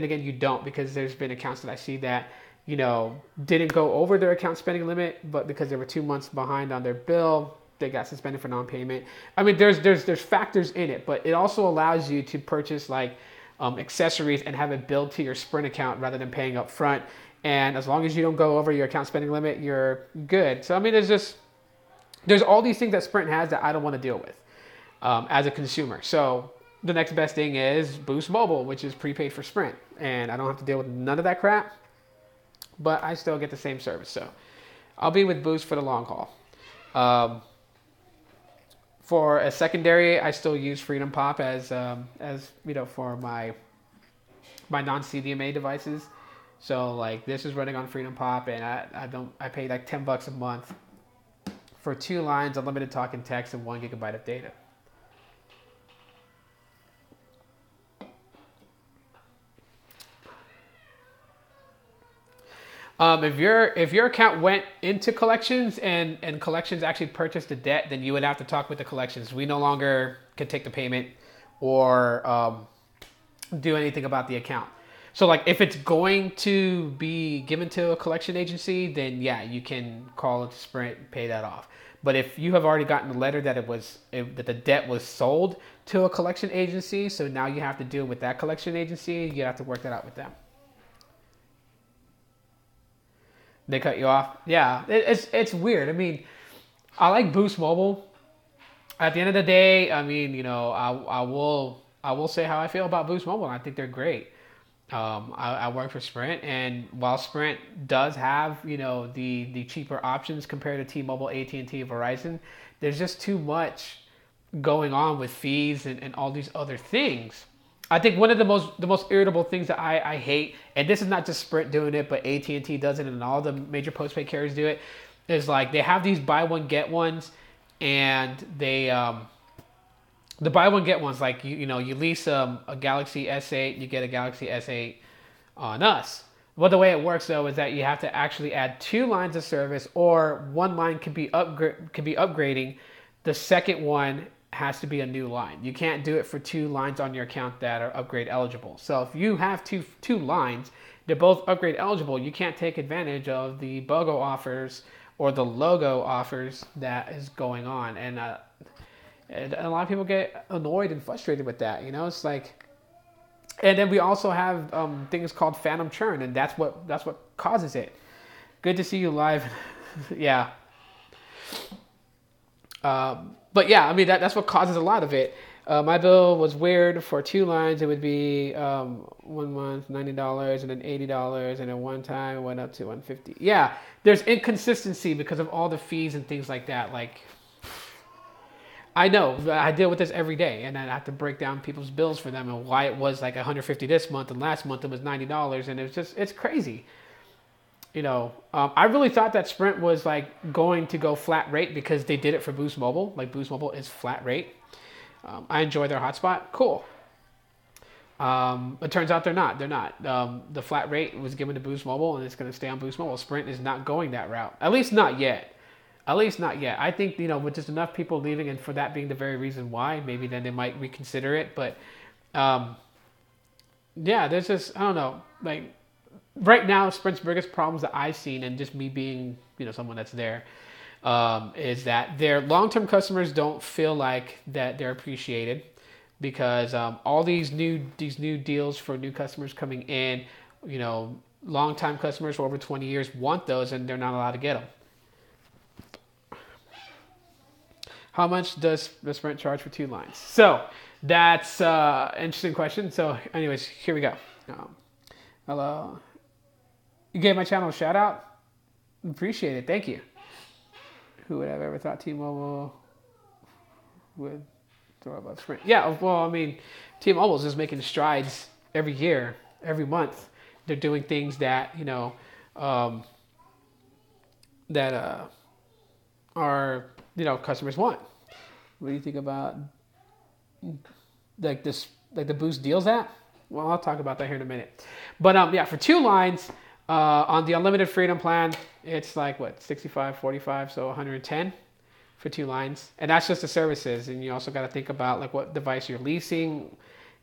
again, you don't, because there's been accounts that I see that didn't go over their account spending limit, but because they were 2 months behind on their bill, they got suspended for non-payment. I mean, there's factors in it, but it also allows you to purchase like accessories and have it billed to your Sprint account rather than paying up front. And as long as you don't go over your account spending limit, you're good. So I mean, there's all these things that Sprint has that I don't want to deal with. as a consumer. So the next best thing is Boost Mobile, which is prepaid for Sprint, and I don't have to deal with none of that crap, but I still get the same service. So I'll be with Boost for the long haul. For a secondary, I still use Freedom Pop as for my non-CDMA devices. So like this is running on Freedom Pop, and I pay like $10 a month for 2 lines, unlimited talk and text, and 1 gigabyte of data. If your account went into collections and collections actually purchased the debt, then you would have to talk with the collections. We no longer can take the payment or do anything about the account. So like if it's going to be given to a collection agency, then yeah, you can call it Sprint and pay that off. But if you have already gotten a letter that that the debt was sold to a collection agency, so now you have to deal with that collection agency, you have to work that out with them. They cut you off. Yeah, it's weird. I mean, I like Boost Mobile. At the end of the day, I mean, I will say how I feel about Boost Mobile. I think they're great. I work for Sprint, and while Sprint does have the cheaper options compared to T-Mobile, AT&T, Verizon, there's just too much going on with fees and all these other things. I think one of the most irritable things that I hate, and this is not just Sprint doing it, but AT&T does it, and all the major postpaid carriers do it, is like they have these buy one get ones, and they the buy one get ones, like you lease a Galaxy S8, you get a Galaxy S8 on us. Well, the way it works though is that you have to actually add 2 lines of service, or 1 line could be upgrading. The second one has to be a new line. You can't do it for 2 lines on your account that are upgrade eligible. So if you have two lines, they're both upgrade eligible, you can't take advantage of the BOGO offers or the logo offers that is going on. And a lot of people get annoyed and frustrated with that. It's like, and then we also have things called phantom churn, and that's what causes it. Good to see you live. Yeah. But yeah, I mean, that's what causes a lot of it. My bill was weird. For 2 lines, it would be 1 month, $90, and then $80, and then one time it went up to $150. Yeah, there's inconsistency because of all the fees and things like that. Like, I know, I deal with this every day, and I have to break down people's bills for them and why it was like $150 this month, and last month it was $90, and it's crazy. I really thought that Sprint was like going to go flat rate because they did it for Boost Mobile. Like Boost Mobile is flat rate. I enjoy their hotspot. Cool. It turns out they're not. They're not. The flat rate was given to Boost Mobile, and it's going to stay on Boost Mobile. Sprint is not going that route. At least not yet. I think, with just enough people leaving, and for that being the very reason why, maybe then they might reconsider it. But yeah, there's just, I don't know, like, right now, Sprint's biggest problems that I've seen, and just me being, someone that's there, is that their long-term customers don't feel like that they're appreciated, because all these new deals for new customers coming in, long-time customers for over 20 years want those, and they're not allowed to get them. How much does the Sprint charge for 2 lines? So that's an interesting question. So anyways, here we go. Hello. You gave my channel a shout out. Appreciate it. Thank you. Who would have ever thought T-Mobile would throw above Sprint? Yeah, well, I mean, T-Mobile is just making strides every year, every month. They're doing things that, are, customers want. What do you think about like the Boost Deals app? Well, I'll talk about that here in a minute. But yeah, for 2 lines, on the unlimited freedom plan, it's like what, 65, 45, so 110 for 2 lines. And that's just the services. And you also got to think about like what device you're leasing,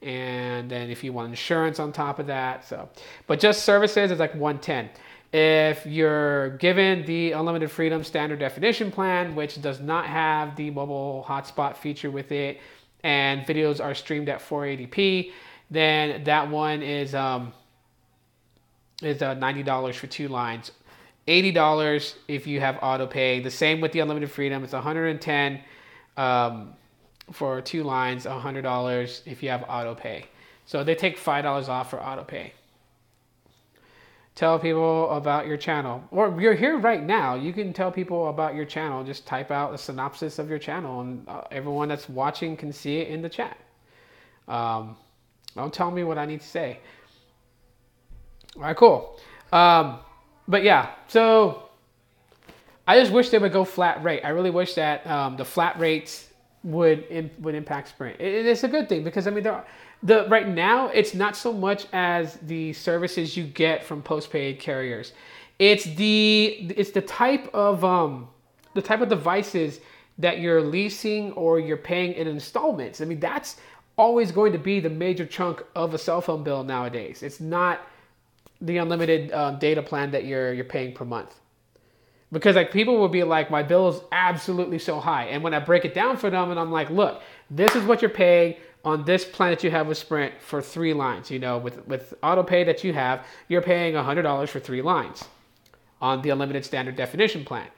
and then if you want insurance on top of that. So, but just services is like 110. If you're given the unlimited freedom standard definition plan, which does not have the mobile hotspot feature with it, and videos are streamed at 480p, then that one is $90 for 2 lines, $80 if you have auto pay. The same with the unlimited freedom. It's $110 for 2 lines, $100 if you have auto pay. So they take $5 off for auto pay. Tell people about your channel. Or you're here right now. You can tell people about your channel. Just type out a synopsis of your channel, and everyone that's watching can see it in the chat. Don't tell me what I need to say. All right, cool. But yeah, so I just wish they would go flat rate. I really wish that the flat rates would impact Sprint. It's a good thing because I mean right now it's not so much as the services you get from postpaid carriers. It's the type of devices that you're leasing or you're paying in installments. I mean that's always going to be the major chunk of a cell phone bill nowadays. It's not the unlimited data plan that you're paying per month. Because like people will be like, my bill is absolutely so high. And when I break it down for them and I'm like, look, this is what you're paying on this plan that you have with Sprint for 3 lines. You know, with auto pay that you have, you're paying $100 for 3 lines on the unlimited standard definition plan.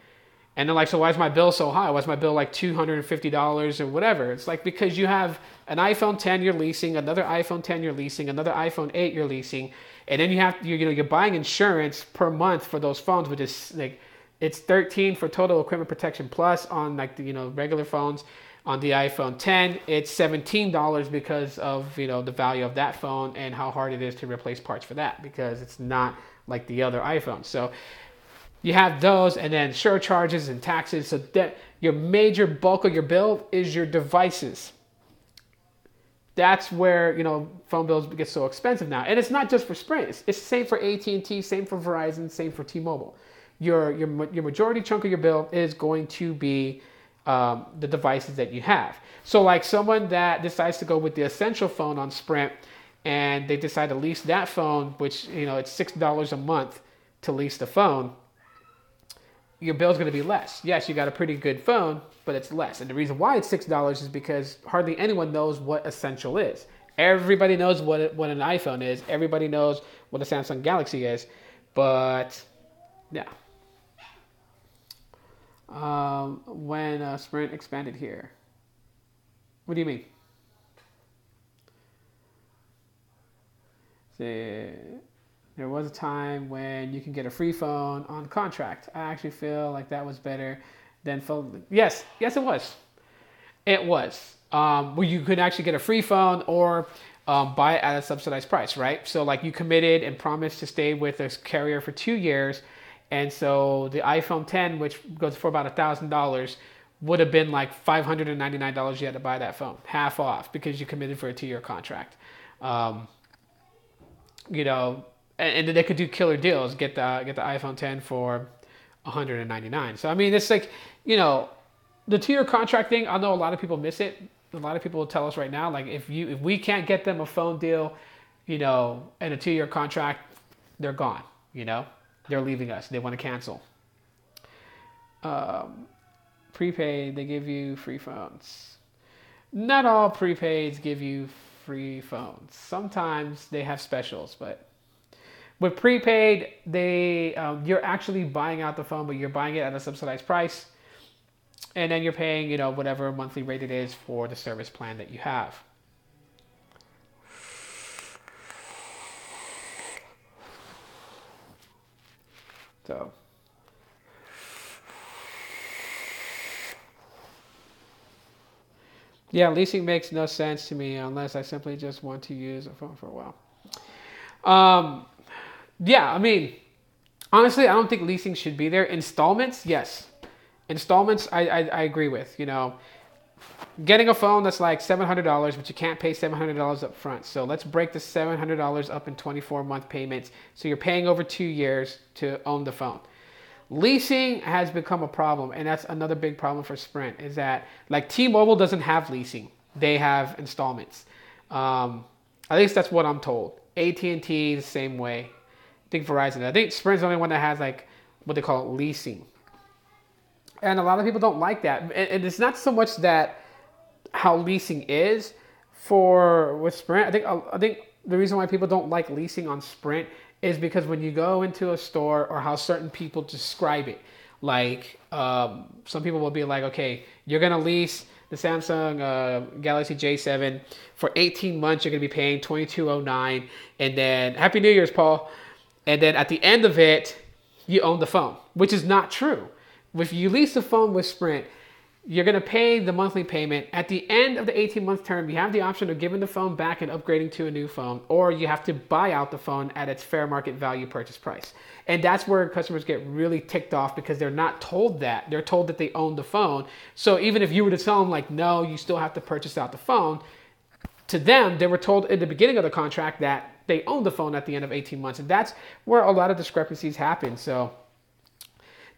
And they're like, so why is my bill so high? Why is my bill like $250 or whatever? It's like because you have an iPhone 10 you're leasing, another iPhone 10 you're leasing, another iPhone 8 you're leasing, and then you're buying insurance per month for those phones, which is like it's $13 for total equipment protection plus on like the regular phones. On the iPhone 10, it's $17 because of the value of that phone and how hard it is to replace parts for that because it's not like the other iPhones. So you have those, and then surcharges and taxes. So that your major bulk of your bill is your devices. That's where phone bills get so expensive now, and it's not just for Sprint. It's the same for AT&T, same for Verizon, same for T-Mobile. Your majority chunk of your bill is going to be the devices that you have. So like someone that decides to go with the essential phone on Sprint, and they decide to lease that phone, which it's $6 a month to lease the phone. Your bill's going to be less. Yes, you got a pretty good phone, but it's less. And the reason why it's $6 is because hardly anyone knows what essential is. Everybody knows what an iPhone is. Everybody knows what a Samsung Galaxy is. But yeah. When Sprint expanded here. What do you mean? There was a time when you can get a free phone on contract. I actually feel like that was better than phone. Yes, it was. It was. Where you could actually get a free phone or buy it at a subsidized price, right? So like you committed and promised to stay with a carrier for 2 years. And so the iPhone 10, which goes for about $1,000, would have been like $599 you had to buy that phone, half off because you committed for a 2-year contract. And then they could do killer deals, get the iPhone 10 for $199. So I mean, it's like the 2-year contract thing. I know a lot of people miss it. A lot of people will tell us right now, like if we can't get them a phone deal, and a 2-year contract, they're gone. They're leaving us. They want to cancel. Prepaid, they give you free phones. Not all prepaids give you free phones. Sometimes they have specials, but with prepaid, you're actually buying out the phone, but you're buying it at a subsidized price. And then you're paying, whatever monthly rate it is for the service plan that you have. So, yeah, leasing makes no sense to me unless I simply just want to use a phone for a while. Yeah, I mean, honestly, I don't think leasing should be there. Installments, yes. Installments, I agree with. Getting a phone that's like $700, but you can't pay $700 up front. So let's break the $700 up in 24-month payments. So you're paying over 2 years to own the phone. Leasing has become a problem, and that's another big problem for Sprint, is that like T-Mobile doesn't have leasing. They have installments. At least that's what I'm told. AT&T the same way. I think Verizon. I think Sprint's the only one that has like what they call leasing. And a lot of people don't like that. And it's not so much that how leasing is with Sprint. I think the reason why people don't like leasing on Sprint is because when you go into a store, or how certain people describe it, like some people will be like, okay, you're gonna lease the Samsung Galaxy J7 for 18 months. You're going to be paying $2209, and then Happy New Year's, Paul. And then at the end of it, you own the phone, which is not true. If you lease the phone with Sprint, you're going to pay the monthly payment. At the end of the 18-month term, you have the option of giving the phone back and upgrading to a new phone, or you have to buy out the phone at its fair market value purchase price. And that's where customers get really ticked off because they're not told that. They're told that they own the phone. So even if you were to tell them, like, no, you still have to purchase out the phone, to them, they were told in the beginning of the contract that they own the phone at the end of 18 months. And that's where a lot of discrepancies happen. So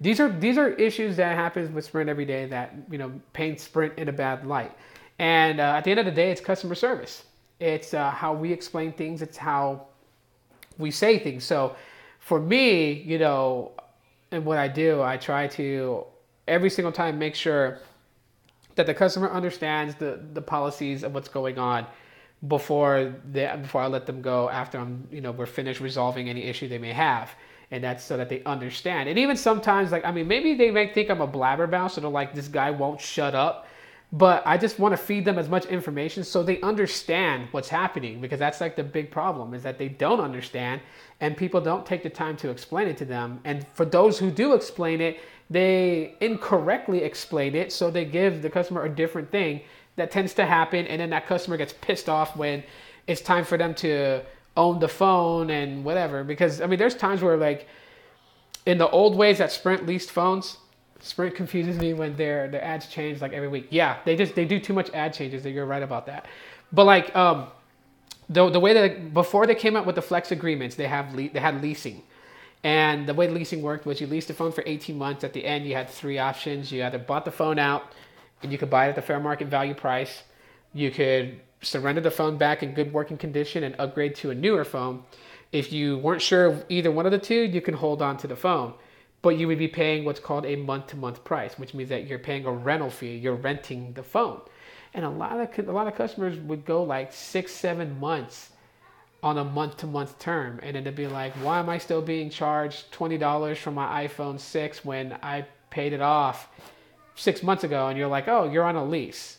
these are issues that happens with Sprint every day that, you know, paint Sprint in a bad light. And at the end of the day, it's customer service. It's how we explain things. It's how we say things. So for me, you know, and what I do, I try to every single time make sure that the customer understands the policies of what's going on before I let them go after we're finished resolving any issue they may have. And that's so that they understand. And even sometimes, like, I mean, maybe they might think I'm a blabbermouth, so they're like, this guy won't shut up. But I just want to feed them as much information so they understand what's happening, because that's like the big problem, is that they don't understand and people don't take the time to explain it to them. And for those who do explain it, they incorrectly explain it, so they give the customer a different thing. That tends to happen, and then that customer gets pissed off when it's time for them to own the phone and whatever. Because I mean, there's times where, like, in the old ways that Sprint leased phones, Sprint confuses me when their ads change like every week. Yeah, they do too much ad changes. You're right about that. But like the way that before they came out with the flex agreements, they had leasing. And the way leasing worked was you leased the phone for 18 months. At the end, you had three options. You either bought the phone out and you could buy it at the fair market value price. You could surrender the phone back in good working condition and upgrade to a newer phone. If you weren't sure of either one of the two, you can hold on to the phone. But you would be paying what's called a month-to-month price, which means that you're paying a rental fee. You're renting the phone. And a lot of customers would go like 6-7 months on a month-to-month term. And then they'd be like, why am I still being charged $20 for my iPhone 6 when I paid it off 6 months ago? And you're like, oh, you're on a lease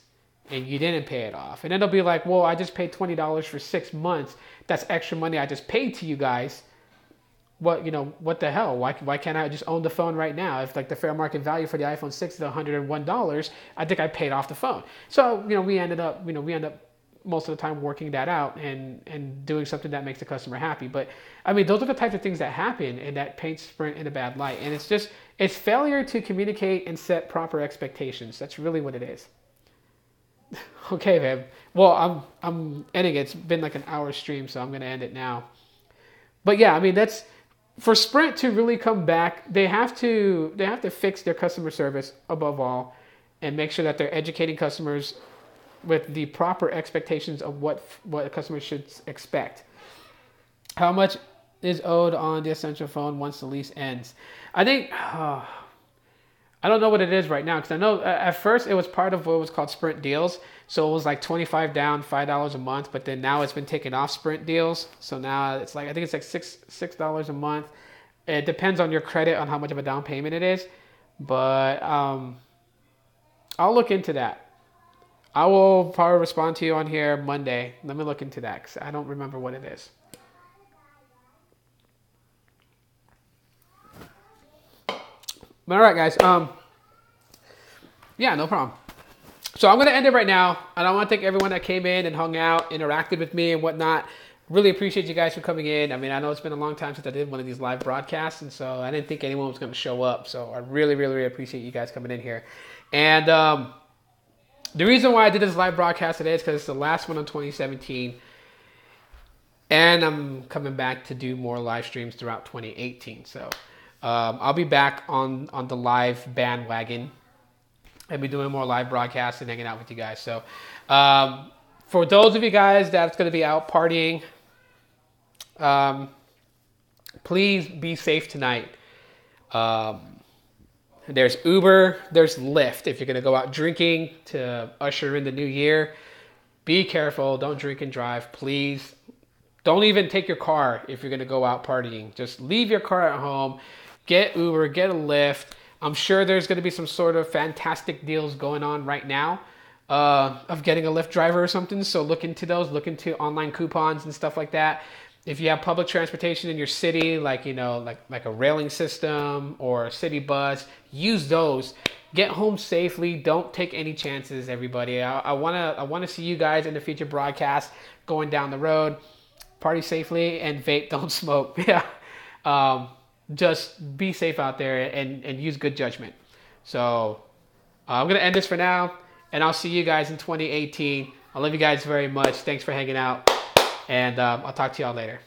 and you didn't pay it off. And then they'll be like, well, I just paid $20 for 6 months. That's extra money I just paid to you guys. What the hell? Why can't I just own the phone right now? If like the fair market value for the iPhone 6 is $101, I think I paid off the phone. So, we end up most of the time working that out and doing something that makes the customer happy. But I mean, those are the types of things that happen and that paints Sprint in a bad light. And it's failure to communicate and set proper expectations. That's really what it is. Okay, man. Well, I'm ending it. It's been like an hour stream, so I'm going to end it now. But yeah, I mean, that's for Sprint to really come back. They have to fix their customer service above all, and make sure that they're educating customers with the proper expectations of what a customer should expect. How much is owed on the Essential phone once the lease ends? I think I don't know what it is right now, because I know at first it was part of what was called Sprint Deals. So it was like $25 down, $5 a month, but then now it's been taken off Sprint Deals. So now it's like, I think it's like $6 a month. It depends on your credit on how much of a down payment it is. But I'll look into that. I will probably respond to you on here Monday. Let me look into that, because I don't remember what it is. All right, guys. Yeah, no problem. So I'm going to end it right now. And I want to thank everyone that came in and hung out, interacted with me and whatnot. Really appreciate you guys for coming in. I mean, I know it's been a long time since I did one of these live broadcasts, and so I didn't think anyone was going to show up. So I really, really, really appreciate you guys coming in here. And the reason why I did this live broadcast today is because it's the last one in 2017. And I'm coming back to do more live streams throughout 2018. So I'll be back on the live bandwagon. I'll be doing more live broadcasts and hanging out with you guys. So for those of you guys that's going to be out partying, please be safe tonight. There's Uber, there's Lyft. If you're going to go out drinking to usher in the new year, be careful. Don't drink and drive, please. Don't even take your car if you're going to go out partying. Just leave your car at home. Get Uber, get a Lyft. I'm sure there's going to be some sort of fantastic deals going on right now. of getting a Lyft driver or something. So look into those. Look into online coupons and stuff like that. If you have public transportation in your city, like like a railing system or a city bus, use those. Get home safely. Don't take any chances, everybody. I wanna see you guys in the future broadcast going down the road. Party safely and vape. Don't smoke. Yeah. Um, just be safe out there and use good judgment. So I'm going to end this for now, and I'll see you guys in 2018. I love you guys very much. Thanks for hanging out, and I'll talk to y'all later.